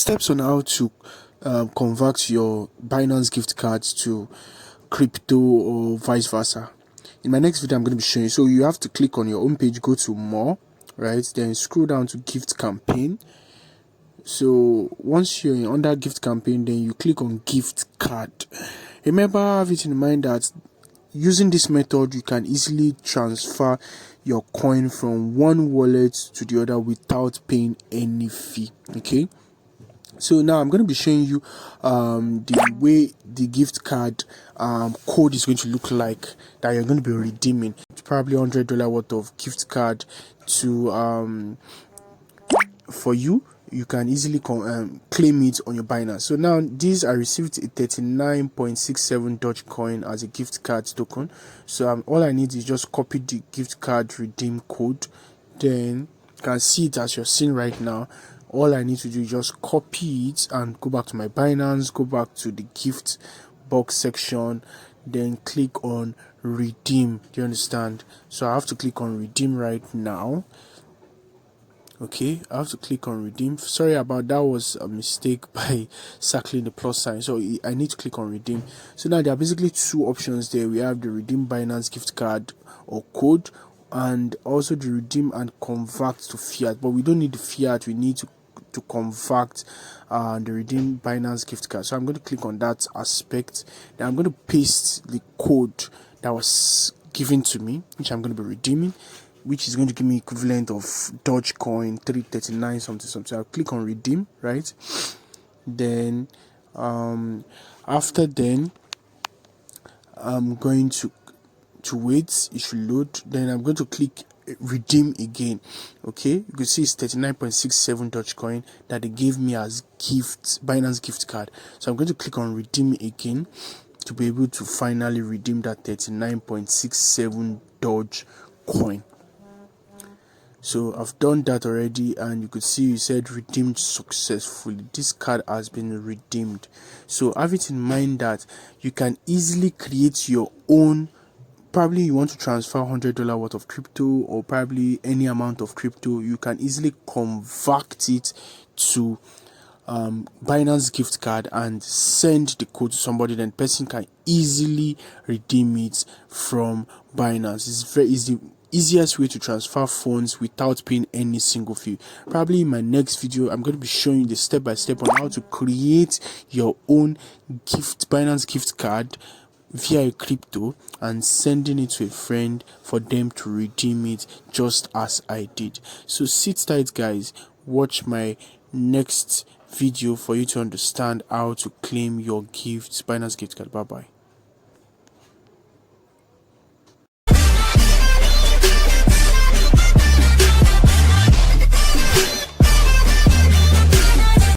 steps on how to convert your Binance gift cards to crypto or vice versa. In my next video, I'm going to be showing you. So you have to click on your home page, go to more, right? Then scroll down to gift campaign. So once you're under gift campaign, then you click on gift card. Remember, have it in mind that using this method, you can easily transfer your coin from one wallet to the other without paying any fee. Okay. So now I'm going to be showing you the way the gift card code is going to look like that you're going to be redeeming. It's probably $100 worth of gift card to for you. You can easily claim it on your Binance. So now these I received a 39.67 Dogecoin as a gift card token. So all I need is just copy the gift card redeem code. Then you can see it as you're seeing right now. All I need to do is just copy it and go back to my Binance, go back to the gift box section, then click on redeem. Do you understand? So I have to click on redeem right now. Okay, I have to click on redeem. Sorry about that, was a mistake by circling the plus sign. So I need to click on redeem. So now there are basically two options there. We have the redeem Binance gift card or code, and also the redeem and convert to fiat. But we don't need the fiat, we need to convert the redeem Binance gift card. So I'm going to click on that aspect. Then I'm going to paste the code that was given to me, which I'm going to be redeeming, which is going to give me equivalent of Dogecoin 339 something. I'll click on redeem, right? Then after then I'm going to wait, it should load. Then I'm going to click redeem again. Okay, you can see it's 39.67 Dogecoin that they gave me as gift, Binance gift card. So I'm going to click on redeem again to be able to finally redeem that 39.67 Dogecoin. So I've done that already, and you could see you said redeemed successfully. This card has been redeemed. So have it in mind that you can easily create your own. Probably you want to transfer $100 worth of crypto, or probably any amount of crypto. You can easily convert it to Binance gift card and send the code to somebody. Then person can easily redeem it from Binance. It's very easy. Easiest way to transfer funds without paying any single fee. Probably in my next video, I'm going to be showing you the step by step on how to create your own Binance gift card via a crypto and sending it to a friend for them to redeem it, just as I did. So sit tight, guys. Watch my next video for you to understand how to claim your Binance gift card. Bye bye.